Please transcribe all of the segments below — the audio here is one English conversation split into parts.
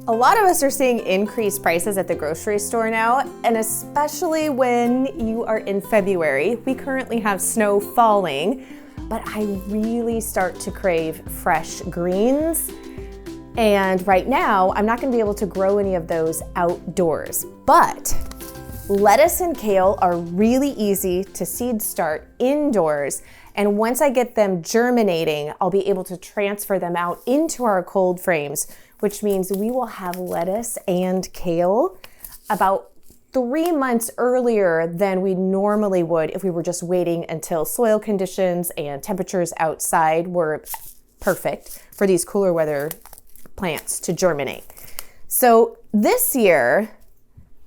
A lot of us are seeing increased prices at the grocery store now, and especially when you are in February. We currently have snow falling, but I really start to crave fresh greens. And right now, I'm not gonna be able to grow any of those outdoors, but lettuce and kale are really easy to seed start indoors. And once I get them germinating, I'll be able to transfer them out into our cold frames, which means we will have lettuce and kale about 3 months earlier than we normally would if we were just waiting until soil conditions and temperatures outside were perfect for these cooler weather plants to germinate. So this year,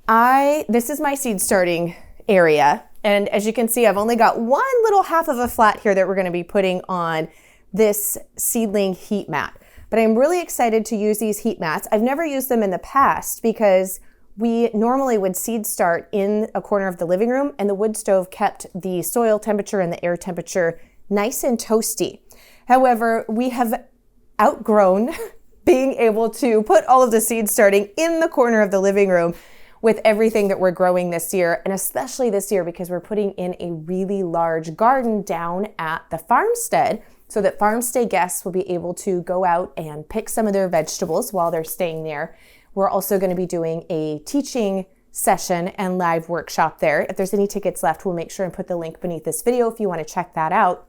this is my seed starting area. And as you can see, I've only got one little half of a flat here that we're gonna be putting on this seedling heat mat. But I'm really excited to use these heat mats. I've never used them in the past because we normally would seed start in a corner of the living room, and the wood stove kept the soil temperature and the air temperature nice and toasty. However, we have outgrown being able to put all of the seed starting in the corner of the living room with everything that we're growing this year, and especially this year because we're putting in a really large garden down at the farmstead so that farmstay guests will be able to go out and pick some of their vegetables while they're staying there. We're also going to be doing a teaching session and live workshop there. If there's any tickets left, we'll make sure and put the link beneath this video if you want to check that out.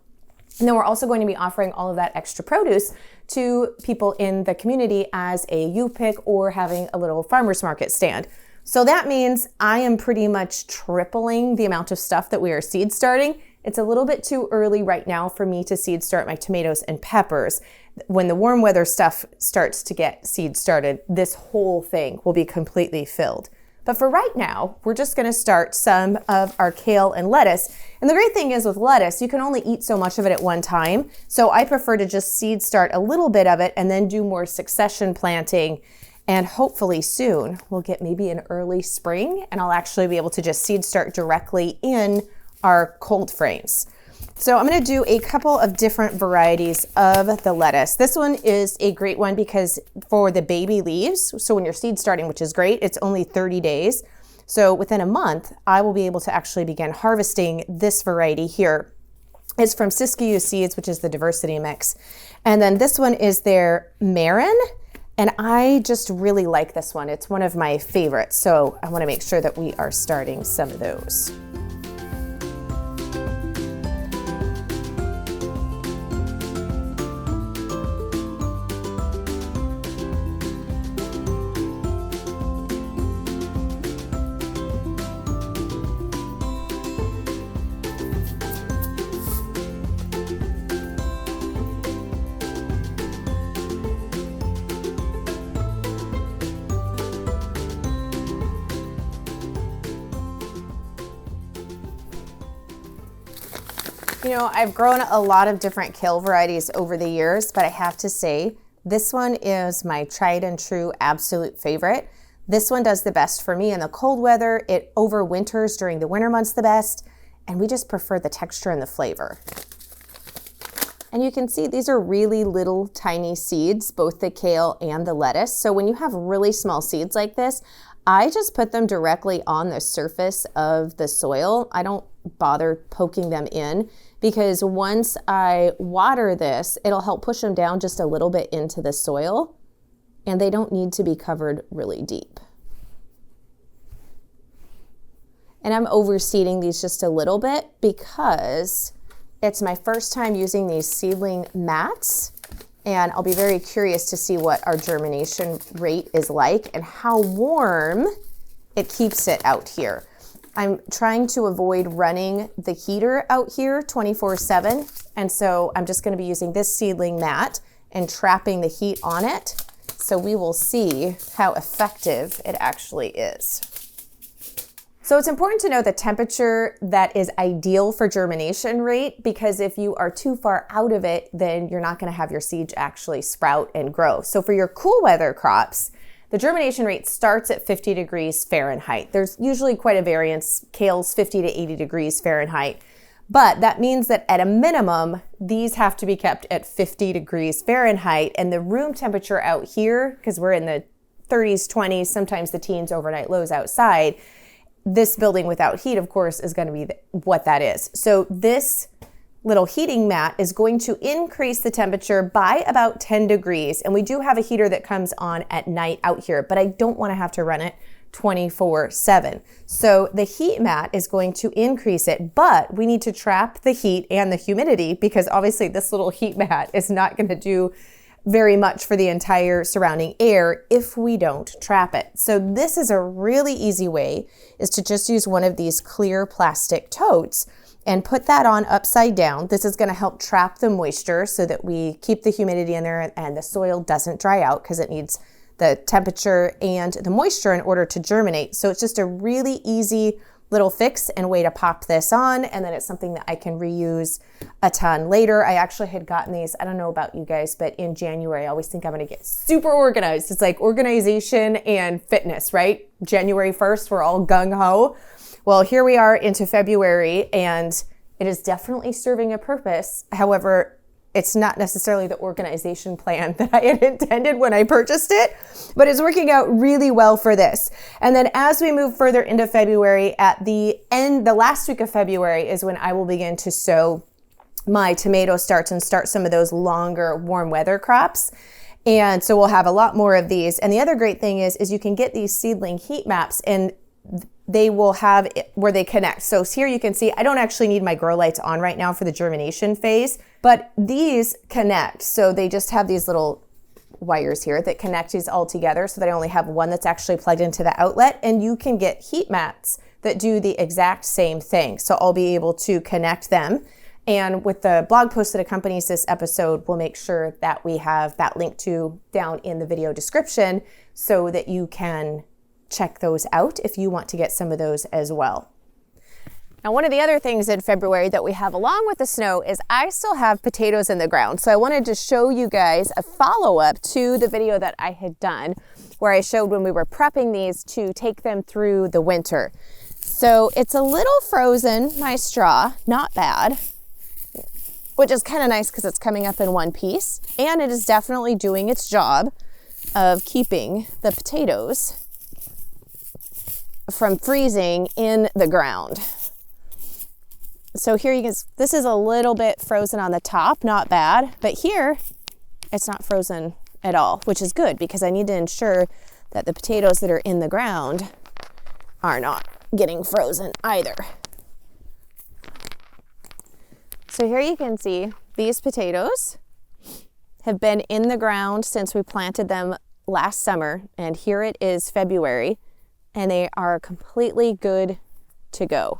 And then we're also going to be offering all of that extra produce to people in the community as a U-pick or having a little farmer's market stand. So that means I am pretty much tripling the amount of stuff that we are seed starting. It's a little bit too early right now for me to seed start my tomatoes and peppers. When the warm weather stuff starts to get seed started, this whole thing will be completely filled. But for right now, we're just gonna start some of our kale and lettuce. And the great thing is with lettuce, you can only eat so much of it at one time. So I prefer to just seed start a little bit of it and then do more succession planting. And hopefully soon we'll get maybe an early spring and I'll actually be able to just seed start directly in our cold frames. So I'm gonna do a couple of different varieties of the lettuce. This one is a great one because for the baby leaves, so when you're seed starting, which is great, it's only 30 days. So within a month, I will be able to actually begin harvesting this variety here. It's from Siskiyou Seeds, which is the diversity mix. And then this one is their Marin. And I just really like this one. It's one of my favorites. So I wanna make sure that we are starting some of those. You know, I've grown a lot of different kale varieties over the years, but I have to say, this one is my tried and true absolute favorite. This one does the best for me in the cold weather. It overwinters during the winter months the best, and we just prefer the texture and the flavor. And you can see these are really little tiny seeds, both the kale and the lettuce. So when you have really small seeds like this, I just put them directly on the surface of the soil. I don't bother poking them in because once I water this, it'll help push them down just a little bit into the soil, and they don't need to be covered really deep. And I'm overseeding these just a little bit because it's my first time using these seedling mats, and I'll be very curious to see what our germination rate is like and how warm it keeps it out here. I'm trying to avoid running the heater out here 24/7, and so I'm just gonna be using this seedling mat and trapping the heat on it, so we will see how effective it actually is. So it's important to know the temperature that is ideal for germination rate, because if you are too far out of it, then you're not gonna have your seeds actually sprout and grow. So for your cool weather crops, the germination rate starts at 50 degrees Fahrenheit. There's usually quite a variance. Kale's 50 to 80 degrees Fahrenheit. But that means that at a minimum, these have to be kept at 50 degrees Fahrenheit. And the room temperature out here, because we're in the 30s, 20s, sometimes the teens overnight lows outside. This building without heat, of course, is going to be what that is. So this little heating mat is going to increase the temperature by about 10 degrees. And we do have a heater that comes on at night out here, but I don't want to have to run it 24/7. So the heat mat is going to increase it, but we need to trap the heat and the humidity, because obviously this little heat mat is not going to do very much for the entire surrounding air if we don't trap it. So this is a really easy way, is to just use one of these clear plastic totes and put that on upside down. This is going to help trap the moisture so that we keep the humidity in there and the soil doesn't dry out, because it needs the temperature and the moisture in order to germinate. So it's just a really easy little fix and way to pop this on, and then it's something that I can reuse a ton later. I actually had gotten these, I don't know about you guys, but in January, I always think I'm gonna get super organized. It's like organization and fitness, right? January 1st, we're all gung-ho. Well, here we are into February, and it is definitely serving a purpose. However, it's not necessarily the organization plan that I had intended when I purchased it, but it's working out really well for this. And then as we move further into February, at the last week of February is when I will begin to sow my tomato starts and start some of those longer warm weather crops. And so we'll have a lot more of these. And the other great thing is you can get these seedling heat maps, and they will have where they connect. So here you can see, I don't actually need my grow lights on right now for the germination phase, but these connect. So they just have these little wires here that connect these all together, so that I only have one that's actually plugged into the outlet, and you can get heat mats that do the exact same thing. So I'll be able to connect them. And with the blog post that accompanies this episode, we'll make sure that we have that link to down in the video description so that you can check those out if you want to get some of those as well. Now, one of the other things in February that we have along with the snow is I still have potatoes in the ground. So I wanted to show you guys a follow-up to the video that I had done where I showed when we were prepping these to take them through the winter. So it's a little frozen, my straw, not bad, which is kind of nice because it's coming up in one piece, and it is definitely doing its job of keeping the potatoes from freezing in the ground. So here you can, this is a little bit frozen on the top, not bad, but here it's not frozen at all, which is good because I need to ensure that the potatoes that are in the ground are not getting frozen either. So here you can see these potatoes have been in the ground since we planted them last summer, and here it is February, and they are completely good to go.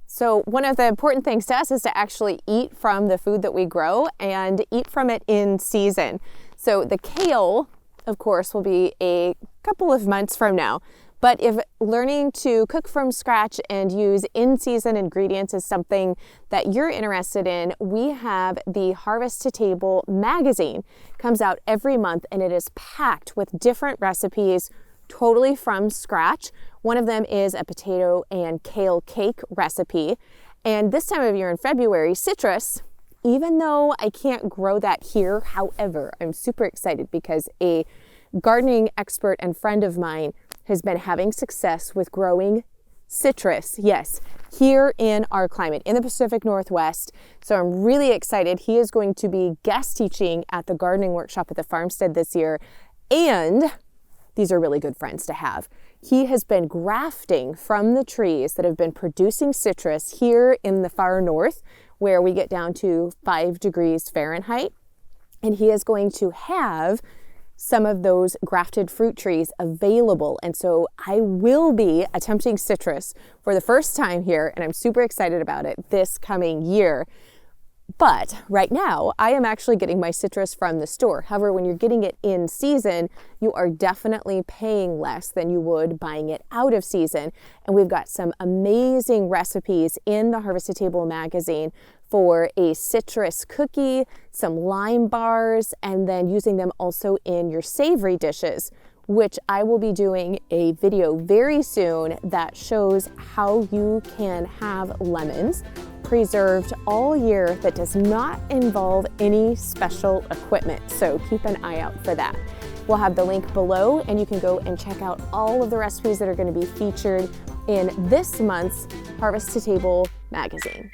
So one of the important things to us is to actually eat from the food that we grow and eat from it in season. So the kale, of course, will be a couple of months from now. But if learning to cook from scratch and use in-season ingredients is something that you're interested in, we have the Harvest to Table magazine. It comes out every month, and it is packed with different recipes totally from scratch. One of them is a potato and kale cake recipe. And this time of year in February, citrus, even though I can't grow that here, however, I'm super excited because a gardening expert and friend of mine has been having success with growing citrus, yes, here in our climate, in the Pacific Northwest. So I'm really excited. He is going to be guest teaching at the gardening workshop at the farmstead this year, and these are really good friends to have. He has been grafting from the trees that have been producing citrus here in the far north, where we get down to 5 degrees Fahrenheit. And he is going to have some of those grafted fruit trees available. And so I will be attempting citrus for the first time here, and I'm super excited about it this coming year. But right now, I am actually getting my citrus from the store. However, when you're getting it in season, you are definitely paying less than you would buying it out of season. And we've got some amazing recipes in the Harvest to Table magazine for a citrus cookie, some lime bars, and then using them also in your savory dishes, which I will be doing a video very soon that shows how you can have lemons preserved all year that does not involve any special equipment. So keep an eye out for that. We'll have the link below, and you can go and check out all of the recipes that are going to be featured in this month's Harvest to Table magazine.